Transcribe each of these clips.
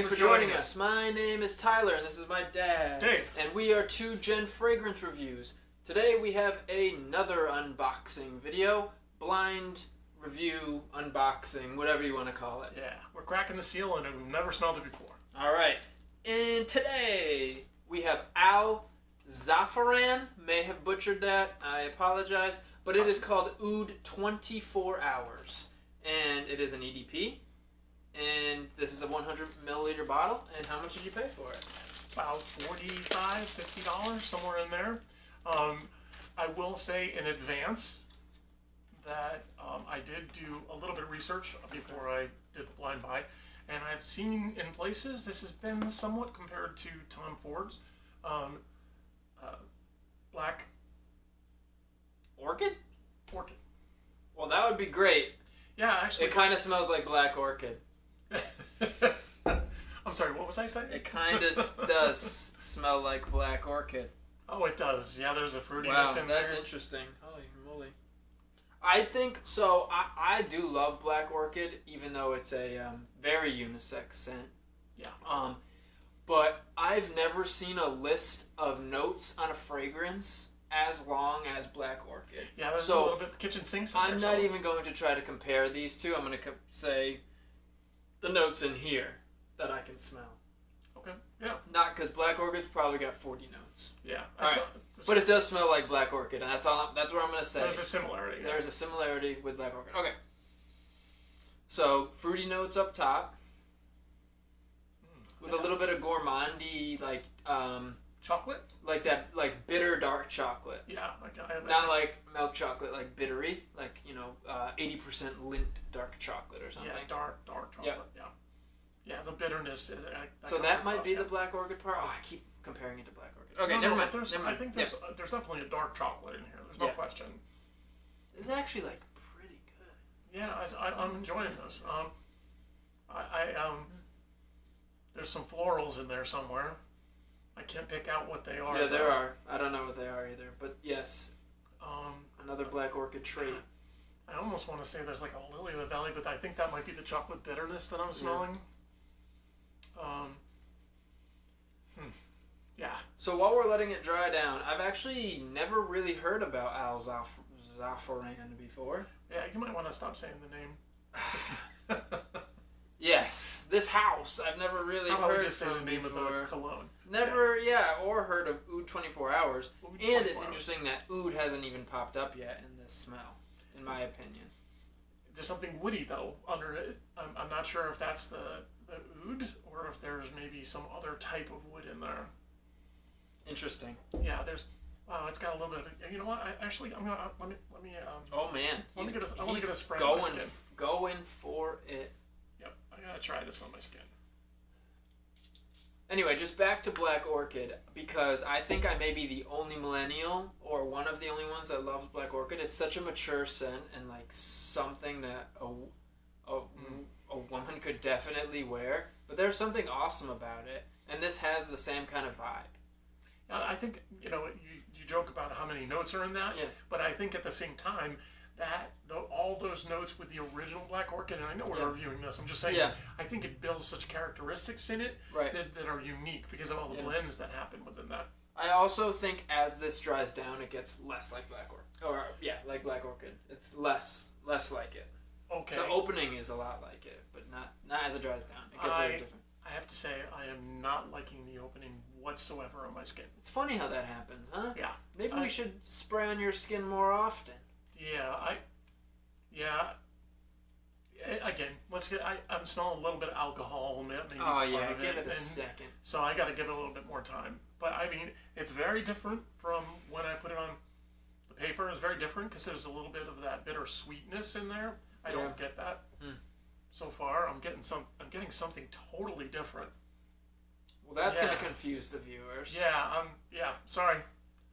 Thanks for joining us. My name is Tyler, and this is my dad, Dave. And we are 2 Gen Fragrance Reviews. Today we have another unboxing video, blind review, unboxing, whatever you want to call it. Yeah, we're cracking the seal and we've never smelled it before. All right, and today we have Al Zaafaran. May have butchered that, I apologize, but it is called Oud 24 Hours, and it is an EDP. And this is a 100 milliliter bottle. And how much did you pay for it? About $45, $50, somewhere in there. I will say in advance that I did do a little bit of research before I did the blind buy, and I've seen in places this has been somewhat compared to Tom Ford's Black Orchid? Orchid. Well, that would be great. Yeah, actually. It kind of smells like Black Orchid. I'm sorry, what was I saying? It kind of does smell like Black Orchid. Oh, it does. Yeah, there's a fruitiness in there. Wow, that's interesting. Holy moly. I think, so I do love Black Orchid, even though it's a very unisex scent. Yeah. But I've never seen a list of notes on a fragrance as long as Black Orchid. Yeah, there's a little bit of kitchen sinks in there. I'm not even going to try to compare these two. I'm going to say the notes in here that I can smell. Okay, yeah. Not because Black Orchid's probably got 40 notes. Yeah. All right. But it does smell like Black Orchid, and that's what I'm going to say. There's a similarity. There's a similarity with Black Orchid. Okay. So, fruity notes up top. With a little bit of gourmandy, like... chocolate? Like that, like bitter dark chocolate. Yeah. Not like milk chocolate, like bittery. Like, 80% lint dark chocolate or something. Yeah, dark chocolate, yeah. Yeah, the bitterness. So that might be the Black Orchid part? Oh, I keep comparing it to Black Orchid. Okay, no, never mind. I think there's definitely a dark chocolate in here. There's no question. This is actually, like, pretty good. Yeah, I'm enjoying this. There's some florals in there somewhere. I can't pick out what they are. Yeah, there are. I don't know what they are either. But yes, another Black Orchid trait. I almost want to say there's like a lily of the valley, but I think that might be the chocolate bitterness that I'm smelling. Yeah. So while we're letting it dry down, I've actually never really heard about Al Zaafaran before. Yeah, you might want to stop saying the name. Yes, this house. I've never really heard just say the name before. of the cologne. Never, or heard of Oud 24 Hours. And it's interesting that Oud hasn't even popped up yet in this smell, in my opinion. There's something woody, though, under it. I'm not sure if that's the Oud, or if there's maybe some other type of wood in there. Interesting. Yeah, there's... Wow, it's got a little bit of... You know what? I'm gonna... Let me... Oh, man. I want to get a spray on my skin. Going for it. Yep, I gotta try this on my skin. Anyway, just back to Black Orchid, because I think I may be the only millennial, or one of the only ones that loves Black Orchid. It's such a mature scent, and like something that a woman could definitely wear. But there's something awesome about it, and this has the same kind of vibe. I think, you joke about how many notes are in that, but I think at the same time, that all those notes with the original Black Orchid, and I know we're reviewing this, I'm just saying, I think it builds such characteristics in it that are unique because of all the blends that happen within that. I also think as this dries down, it gets less like Black Orchid. Like Black Orchid. It's less like it. Okay. The opening is a lot like it, but not as it dries down. It gets very different. I have to say, I am not liking the opening whatsoever on my skin. It's funny how that happens, huh? Yeah. Maybe we should spray on your skin more often. Again, I'm smelling a little bit of alcohol. Maybe give it a second. So I got to give it a little bit more time. But I mean, it's very different from when I put it on the paper. It's very different because there's a little bit of that bitter sweetness in there. I don't get that so far. I'm getting something totally different. Well, that's going to confuse the viewers. Yeah. Sorry,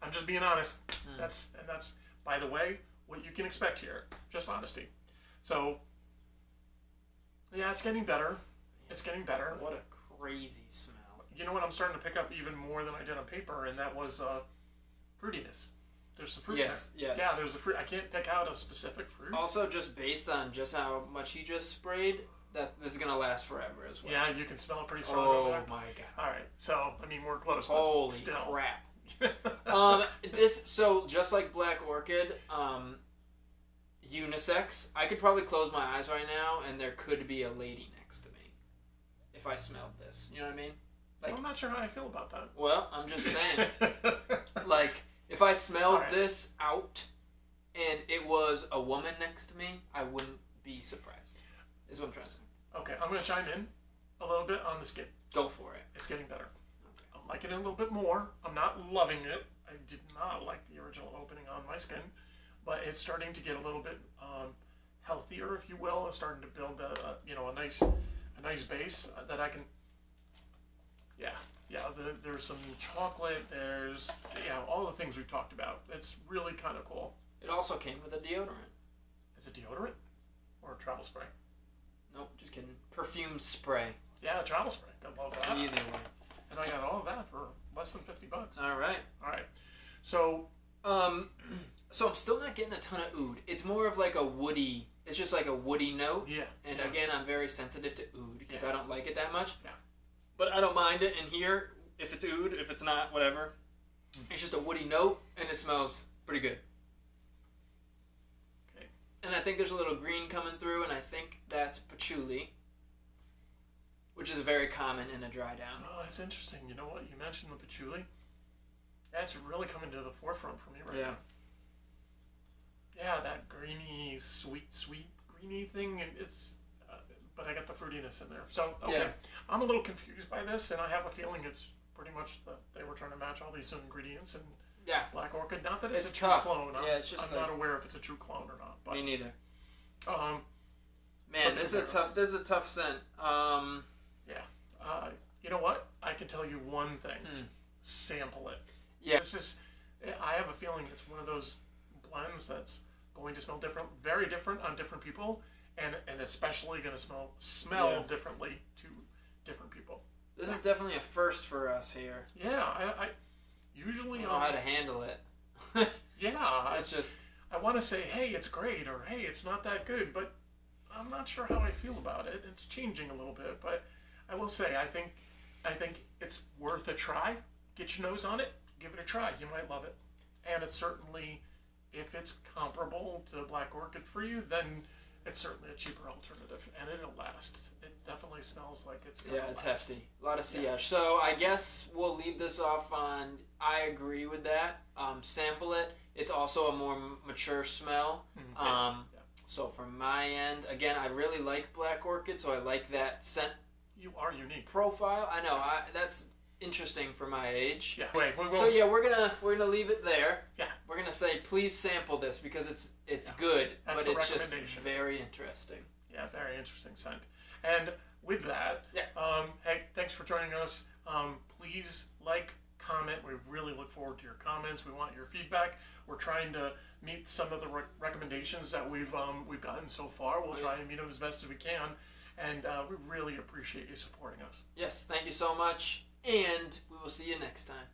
I'm just being honest. That's by the way, what you can expect here. Just honesty. So, yeah, it's getting better. It's getting better. What a crazy smell. You know what I'm starting to pick up even more than I did on paper, and that was fruitiness. There's some fruit yes, there. Yes. There's a fruit. I can't pick out a specific fruit. Also, just based on just how much he just sprayed, this is gonna last forever as well. Yeah, you can smell it pretty strong over there. Oh my god. All right, so I mean we're close. Holy but still. crap. So just like Black Orchid, unisex. I could probably close my eyes right now, and there could be a lady next to me if I smelled this. You know what I mean? Like, I'm not sure how I feel about that. Well, I'm just saying. Like, if I smelled this out, and it was a woman next to me, I wouldn't be surprised. Is what I'm trying to say. Okay, I'm going to chime in a little bit on the skin. Go for it. It's getting better. Okay. I'm liking it a little bit more. I'm not loving it. I did not like the original opening on my skin, but it's starting to get a little bit healthier, if you will. It's starting to build a nice base that I can. Yeah. There's some chocolate. There's all the things we've talked about. It's really kind of cool. It also came with a deodorant. Is it deodorant or a travel spray? Nope, just kidding. Perfume spray. Yeah, a travel spray. I love that. Either way. And I got all of that for less than $50. All right. So, so I'm still not getting a ton of oud. It's more of like a woody. It's just like a woody note. Yeah. And again, I'm very sensitive to oud because I don't like it that much. Yeah. But I don't mind it in here if it's oud. If it's not, whatever. It's just a woody note, and it smells pretty good. Okay. And I think there's a little green coming through, and I think that's patchouli, which is very common in a dry down. Oh, that's interesting. You know what? You mentioned the patchouli. That's really coming to the forefront for me right now. Yeah, that greeny, sweet greeny thing, and it's. But I got the fruitiness in there. So, okay. Yeah. I'm a little confused by this, and I have a feeling it's pretty much that they were trying to match all these ingredients in Black Orchid. Not that it's a true clone. I'm not aware if it's a true clone or not. But, me neither. Man, this is a tough scent. You know what? I can tell you one thing. Sample it. Yeah. I have a feeling it's one of those blends that's going to smell different, very different on different people. And especially going to smell differently to different people. This is definitely a first for us here. Yeah, I usually don't know how to handle it. It's just I want to say, hey, it's great, or hey, it's not that good, but I'm not sure how I feel about it. It's changing a little bit, but I will say I think it's worth a try. Get your nose on it, give it a try. You might love it, and it's certainly, if it's comparable to Black Orchid for you, then it's certainly a cheaper alternative, and it'll last. It definitely smells like it's gonna last. Hefty. A lot of sillage. So I guess we'll leave this off on, I agree with that. Sample it. It's also a more mature smell. So from my end, again, I really like Black Orchid, so I like that scent. You are unique. Profile. I know. That's interesting for my age. Yeah. So yeah, we're gonna leave it there. Yeah. We're gonna say please sample this because it's good, but it's just very interesting. Yeah, very interesting scent. And with that, hey, thanks for joining us. Please like, comment. We really look forward to your comments. We want your feedback. We're trying to meet some of the recommendations that we've gotten so far. We'll try and meet them as best as we can, and we really appreciate you supporting us. Yes, thank you so much. And we will see you next time.